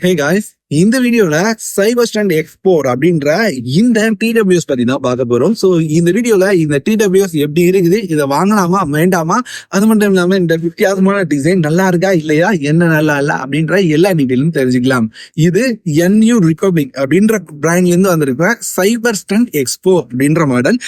Hey guys, இந்த வீடியோல Cyberstud X4 அப்படின்ற இந்த TWS பத்தி தான் பார்க்க போறோம். ஸோ இந்த வீடியோல இந்த TWS எப்படி இருக்குது, இதை வாங்கலாமா வேண்டாமா, அது மட்டும் இல்லாம இந்த வித்தியாசமான டிசைன் நல்லா இருக்கா இல்லையா, என்ன நல்லா இல்ல அப்படின்ற எல்லா டீட்டெயிலும் தெரிஞ்சுக்கலாம். இது NU ரிபப்ளிக் அப்படின்ற பிராண்ட்ல இருந்து வந்திருக்க Cyberstud X4 அப்படின்ற மாடல்.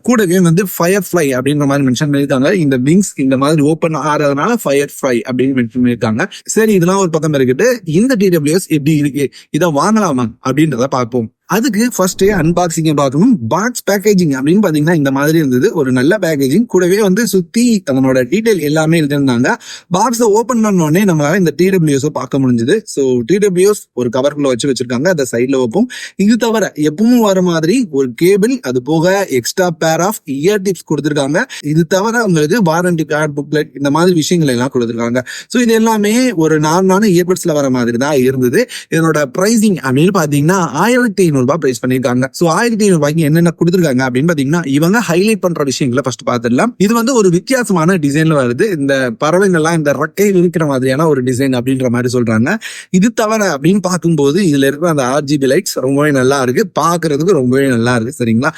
கூடவே வந்து Firefly அப்படின்ற மாதிரி மென்ஷன் பண்ணியிருக்காங்க. இந்த விங்ஸ் இந்த மாதிரி ஓப்பன் ஆறதுனால Firefly அப்படின்னு மென்ஷன் பண்ணியிருக்காங்க. சரி, இதெல்லாம் ஒரு பக்கம் இருக்குது. இந்த TWS எப்படி இருக்கு, இதை வாங்கலாமா அப்படின்றத பார்ப்போம். அதுக்கு ஃபர்ஸ்ட் அன்பாக்சிங் பார்க்கணும். பாக்ஸ் பேக்கேஜிங் அப்படின்னு பாத்தீங்கன்னா இந்த மாதிரி இருந்தது. ஒரு நல்ல பேக்கேஜிங், கூடவே வந்து சுத்தி அதனோட டீடைல் எல்லாமே எழுதிருந்தாங்க. பாக்ஸை ஓபன் பண்ண உடனே நம்மளால இந்த TWS பார்க்க முடிஞ்சது. ஸோ TWS ஒரு கவர்க்குள்ள வச்சிருக்காங்க, அதை சைட்ல வைப்போம். இது தவிர எப்பவும் வர மாதிரி ஒரு கேபிள், அது போக extra pair half year tips கொடுத்துருக்காங்க. இது தவிர உங்களுக்கு வாரண்டி கார்டு, புக்லெட், இந்த மாதிரி விஷயங்கள் எல்லாம் கொடுத்துருக்காங்க. ஸோ இது எல்லாமே ஒரு நார்மலான இயர்பட்ஸ்ல வர மாதிரி தான் இருந்தது. இதனோட பிரைசிங் அப்படின்னு பாத்தீங்கன்னா 1500 ரூபாய் பிரைஸ் பண்ணிருக்காங்க. சோ 1500 ரூபாய்க்கு என்னென்ன கொடுத்துருக்காங்க அப்படின்னு பாத்தீங்கன்னா, இவங்க ஹைலைட் பண்ற விஷயங்களை ஃபர்ஸ்ட் பார்த்துடலாம். இது வந்து ஒரு வித்தியாசமான டிசைன்ல வருது. இந்த பறவைகள்லாம் இந்த ரெக்கை இருக்கிற மாதிரியான ஒரு டிசைன் அப்படின்ற மாதிரி சொல்றாங்க. இது தவிர அப்படின்னு பார்க்கும்போது இதுல இருக்கிற அந்த RGB லைட்ஸ் ரொம்பவே நல்லா இருக்கு, பாக்குறதுக்கு ரொம்பவே நல்லா இருக்கு. சரிங்களா?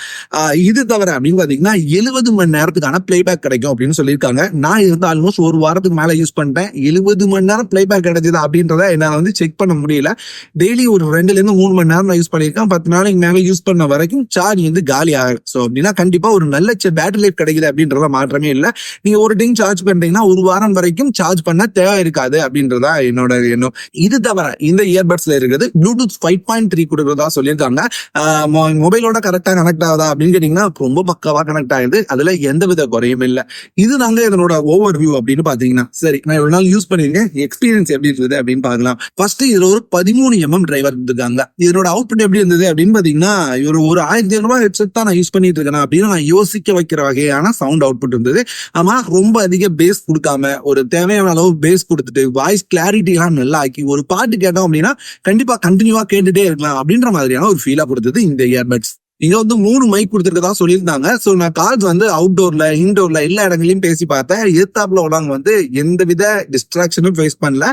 இது தவிர அப்படின்னு பாத்தீங்கன்னா 70 மணி நேரத்துக்கான பிளேபேக் கிடைக்கும் அப்படின்னு சொல்லியிருக்காங்க. நான் இருந்து ஆல்மோஸ்ட் ஒரு வாரத்துக்கு மேல யூஸ் பண்ணிட்டேன். 70 மணி நேரம் பிளேபேக் கிடைச்சது அப்படின்றத என்னால வந்து செக் பண்ண முடியல. டெய்லி ஒரு 2ல இருந்து 3 மணி நேரம் நான் யூஸ் பண்ணியிருக்கேன். 10 நாளைக்கு மேல யூஸ் பண்ண வரைக்கும் சார்ஜ் வந்து காலி ஆகும். ஸோ அப்படின்னா கண்டிப்பா ஒரு நல்ல பேட்டரி லைஃப் கிடைக்குது அப்படின்றத மாற்றமே இல்லை. நீங்க ஒரு டைம் சார்ஜ் பண்றீங்கன்னா ஒரு வாரம் வரைக்கும் சார்ஜ் பண்ண தேவை இருக்காது அப்படின்றதா என்னோட எண்ணம். இது தவிர இந்த இயர்பட்ஸ்ல இருக்கிறது ப்ளூடூத் 5.3 கொடுக்குறதா சொல்லியிருக்காங்க. மொபைலோட கரெக்டா கனெக்ட் ஆகுதா அப்படின்னு கேட்டீங்கன்னா ரொம்ப பக்காவா கனெக்ட் ஆகுது. அதுல எந்தவித குறையும் இல்லை. இது நாங்க இதனோட ஓவர் வியூ அப்படின்னு பாத்தீங்கன்னா, சரி நான் இவ்வளவு நாள் யூஸ் பண்ணிருக்கேன், எக்ஸ்பீரியன்ஸ் எப்படி இருக்குது அப்படின்னு பாக்கலாம். ஃபர்ஸ்ட் இதுல ஒரு 13mm டிரைவர் இருக்காங்க. இதனோட அவுட்புட் எப்படி இருந்தது அப்படின்னு பாத்தீங்கன்னா, ஒரு 1500 ரூபாய் ஹெட்செட் தான் நான் யூஸ் பண்ணிட்டு இருக்கேன் அப்படின்னு நான் யோசிக்க வைக்கிற வகையான சவுண்ட் அவுட்புட் இருந்தது. ஆமா, ரொம்ப அதிக பேஸ் கொடுக்காம ஒரு தேவையான அளவு பேஸ் கொடுத்துட்டு வாய்ஸ் கிளாரிட்டி எல்லாம் நல்லா ஆக்கி ஒரு பாட்டு கேட்டோம் அப்படின்னா கண்டிப்பா கண்டினியூவா கேட்டுட்டே இருக்கலாம் அப்படின்ற மாதிரியான ஒரு ஃபீலா கொடுத்தது இந்த இயர்பட்ஸ். இங்க வந்து 3 மைக் கொடுத்துருக்கதா சொல்லியிருந்தாங்க. சோ நான் கால்ஸ் வந்து அவுட்டோர்ல, இன்டோர்ல எல்லா இடங்களையும் பேசி பார்த்தேன். எதிர்த்தாப்புல உள்ளவங்க வந்து எந்தவித டிஸ்ட்ராக்ஷனும் ஃபேஸ் பண்ணல.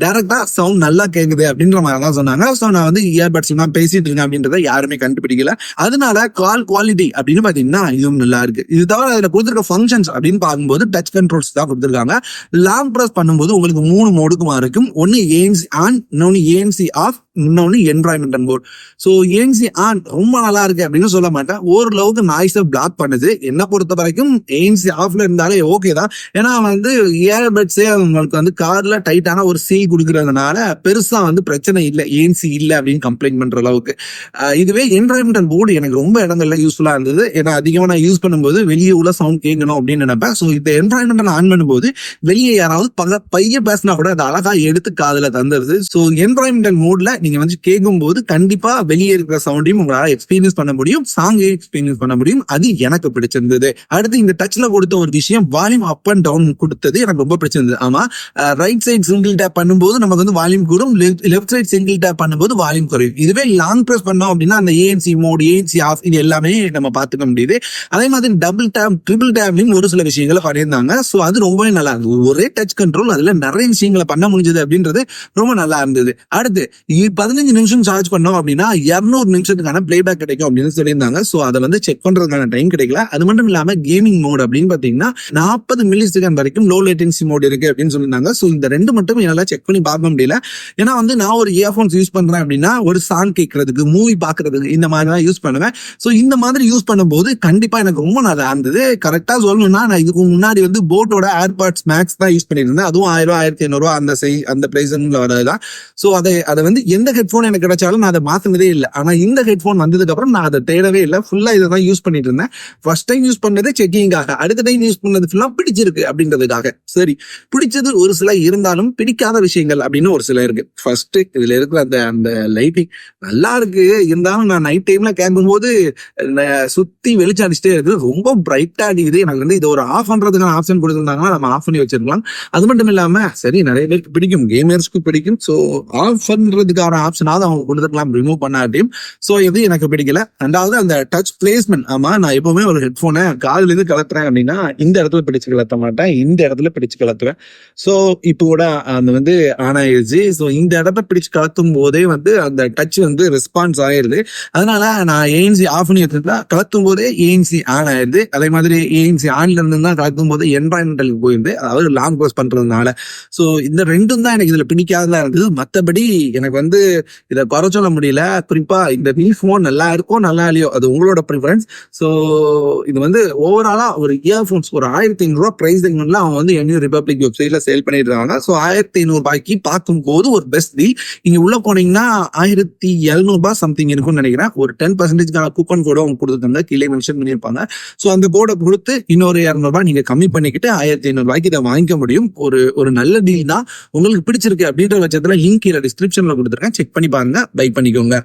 டைரக்டா சவுண்ட் நல்லா கேக்குது அப்படின்ற மாதிரி தான் சொன்னாங்க. சோ நான் வந்து இயர்பட்ஸ் தான் பேசிட்டு இருக்கேன் அப்படின்றத யாருமே கண்டுபிடிக்கல. அதனால கால் குவாலிட்டி அப்படின்னு பாத்தீங்கன்னா இதுவும் நல்லா இருக்கு. இது தவிர அதுல கொடுத்துருக்க ஃபங்க்ஷன்ஸ் அப்படின்னு பார்க்கும்போது டச் கண்ட்ரோல்ஸ் தான் கொடுத்துருக்காங்க. லாங் பிரஸ் பண்ணும்போது உங்களுக்கு 3 மோடுக்குமா இருக்கும். ஒன்னு ANC ஆன், இன்னொன்னு ANC ஆஃப், இன்னொன்னு environmental mode. So ANC on ரொம்ப நல்லா இருக்கு அப்படின்னு சொல்ல மாட்டேன். ஓரளவுக்கு நாய்ஸை பிளாக் பண்ணுது. என்ன பொறுத்த வரைக்கும் ANC ஆஃப்ல இருந்தாலே ஓகே தான். ஏன்னா வந்து இயர்பட்ஸே உங்களுக்கு வந்து கார்ல டைட்டான ஒரு சீல் கொடுக்கறதுனால பெருசா வந்து பிரச்சனை இல்லை, ANC இல்லை அப்படின்னு கம்ப்ளைண்ட் பண்ற அளவுக்கு. இதுவே என்வாயன்மெண்டல் மோட் எனக்கு ரொம்ப இடங்கள்ல யூஸ்ஃபுல்லா இருந்தது. ஏன்னா அதிகமா நான் யூஸ் பண்ணும்போது வெளியே உள்ள சவுண்ட் கேட்கணும் அப்படின்னு நினைப்பேன். ஸோ இந்த என்வாயன்மெண்டல் ஆன் பண்ணும்போது வெளியே யாராவது பையன் பேசினா கூட அதை அழகா எடுத்து காதுல தந்துருது. ஸோ என்வாயன்மெண்டல் மோட்ல நீங்க வந்து கேட்கும் போது கண்டிப்பா வெளியே இருக்கிற சவுண்டையும் உங்களால எக்ஸ்பீரியன்ஸ் பண்ண முடியும், சாங்கை எக்ஸ்பீரியன்ஸ் பண்ண முடியும். அது எனக்கு பிடிச்சிருந்தது. அடுத்து இந்த டச்ல கொடுத்த ஒரு விஷயம், வால்யூம் அப் அண்ட் டவுன் கொடுத்தது எனக்கு ரொம்ப பிடிச்சிருந்தது. ஆமா, ரைட் சைட் சிங்கிள் டேப் பண்ணும்போது நமக்கு வந்து வால்யூம் கூடும், லெஃப்ட் சைட் சிங்கிள் டேப் பண்ணும்போது வால்யூம் குறையும். இதுவே லாங் பிரஸ் பண்ணோம் அப்படின்னா அந்த ANC மோட், ANC ஆஃப், இது எல்லாமே நம்ம பார்த்துக்க முடியுது. அதே மாதிரி டபுள் டேப், ட்ரிபிள் டேப்லையும் ஒரு சில விஷயங்களை பண்ணியிருந்தாங்க. ஸோ அது ரொம்பவே நல்லா இருந்தது. ஒரே டச் கண்ட்ரோல், அதுல நிறைய விஷயங்களை பண்ண முடிஞ்சது அப்படின்றது ரொம்ப நல்லா இருந்தது. அடுத்து 15 நிமிஷம் சார்ஜ் பண்ணோம் அப்படின்னா 200 நிமிஷத்துக்கான பிளேபேக் கிடைக்கும் அப்படின்னு சொல்லியிருந்தாங்க. சோ அதை வந்து செக் பண்றதுக்கான டைம் கிடைக்கல. அது மட்டும் இல்லாம கேமிங் மோட் அப்படின்னு பாத்தீங்கன்னா 40 மில்லி செகண்ட் வரைக்கும் லோ லேட்டன்சி மோட் இருக்கு அப்படின்னு சொல்லியிருந்தாங்க. சோ இந்த ரெண்டு மட்டும் என்னால செக் பண்ணி பார்க்க முடியல. ஏன்னா வந்து நான் ஒரு இயர்போன்ஸ் யூஸ் பண்றேன் அப்படின்னா ஒரு சாங் கேட்கறதுக்கு, மூவி பாக்குறதுக்கு இந்த மாதிரி தான் யூஸ் பண்ணுவேன். சோ இந்த மாதிரி யூஸ் பண்ணும்போது கண்டிப்பா எனக்கு ரொம்ப நல்லா இருந்தது. கரெக்டா சொல்லணும்னா நான் இதுக்கு முன்னாடி வந்து போட்டோட ஏர்பாட்ஸ் மேக்ஸ் தான் யூஸ் பண்ணியிருந்தேன். அதுவும் 1000 1500 அந்த பிரைஸ்ல வரதுதான். சோ அதை வந்து எந்த ஹெட்போன் எனக்கு கிடைச்சாலும் நான் அதை மாத்தினதே இல்லை. ஆனா இந்த ஹெட்போன் வந்ததுக்கு அப்புறம் நான் அதை தேடவே இல்லை. ஃபுல்லா இதை தான் யூஸ் பண்ணிட்டு இருந்தேன். ஃபர்ஸ்ட் டைம் யூஸ் பண்ணது செக்கிங்காக, அடுத்த டைம் யூஸ் பண்ணது ஃபுல்லா பிடிச்சிருக்கு அப்படின்றதுக்காக. சரி, பிடிச்சது ஒரு சில இருந்தாலும் பிடிக்காத விஷயங்கள் அப்படின்னு ஒரு சில இருக்கு. ஃபர்ஸ்ட் இதுல இருக்கிற அந்த லைட்டிங் நல்லா இருக்கு, இருந்தாலும் நான் நைட் டைம்ல கேட்கும்போது சுத்தி வெளிச்சம் அடிச்சுட்டே இருக்கு, ரொம்ப பிரைட்டா அடிக்குது. எனக்கு வந்து இதை ஒரு ஆஃப் பண்றதுக்கான ஆப்ஷன் கொடுத்துருந்தாங்கன்னா நம்ம ஆஃப் பண்ணி வச்சிருக்கலாம். அது மட்டும் இல்லாம சரி, நிறைய பேருக்கு பிடிக்கும், கேமர்ஸ்க்கு பிடிக்கும். ஸோ ஆஃப் பண்றதுக்கான ஆப்ஷனாவது அவங்க கொடுத்துருக்கலாம், ரிமூவ் பண்ணாட்டியும். ஸோ இது எனக்கு பிடிக்கல. ரெண்டாவது அந்த டச் பிளேஸ்மெண்ட். ஆமா, நான் எப்பவுமே ஒரு ஹெட்போனை காதுல இருந்து கலத்துறேன் அப்படின்னா இந்த இடத்துல பிடிச்சு கலத்த மாட்டேன், இந்த இடத்துல பிடிச்சு கலத்துவேன். ஸோ இப்போ கூட அது வந்து ஆன் ஆயிடுச்சு. ஸோ இந்த இடத்த பிடிச்சு கலத்தும் போதே வந்து அந்த டச் வந்து ரெஸ்பான்ஸ் ஆயிடுது. அதனால நான் ஏஎன்சி ஆஃப் பண்ணி வச்சிருந்தா கலத்தும் போதே ஏஎன்சி ஆன் ஆயிடுது. அதே மாதிரி ஏஎன்சி ஆன்ல இருந்து தான் கலத்தும் போது என்வாயன்மெண்டலுக்கு போயிருந்து, அதாவது லாங் ப்ரெஸ் பண்றதுனால. ஸோ இந்த ரெண்டும் தான் எனக்கு இதுல பிடிக்காததா இருந்தது. மற்றபடி எனக்கு வந்து இதை குறை சொல்ல முடியல. குறிப்பா இந்த ஃபோன் நல்லா இருக்கும் நல்லா இல்லையோ அது உங்களோட ப்ரிஃபரன்ஸ். ஸோ இது வந்து ஓவராலா ஒரு இயர்ஃபோன்ஸ் ஒரு 1500 பிரைஸ் அவங்க வந்து என்யூ ரிபப்ளிக் வெப்சைட்ல சேல் பண்ணிட்டு இருக்காங்க. ஸோ 1500 பார்க்கும்போது ஒரு பெஸ்ட் டீல். நீங்க உள்ள போனீங்கன்னா 1700 சம்திங் இருக்கும்னு நினைக்கிறேன். ஒரு 10% கூப்பன் கோட அவங்க கொடுத்துருக்காங்க, கீழே மென்ஷன் பண்ணியிருப்பாங்க. ஸோ அந்த கோடை கொடுத்து இன்னொரு 200 நீங்க கம்மி பண்ணிக்கிட்டு 1500 இதை வாங்கிக்க முடியும். ஒரு நல்ல டீல் தான். உங்களுக்கு பிடிச்சிருக்கு அப்படின்ற பட்சத்துல லிங்க் கீழே டிஸ்கிரிப்ஷன்ல கொடுத்துருக்கேன், செக் பண்ணி பாருங்க, பை பண்ணிக்கோங்க.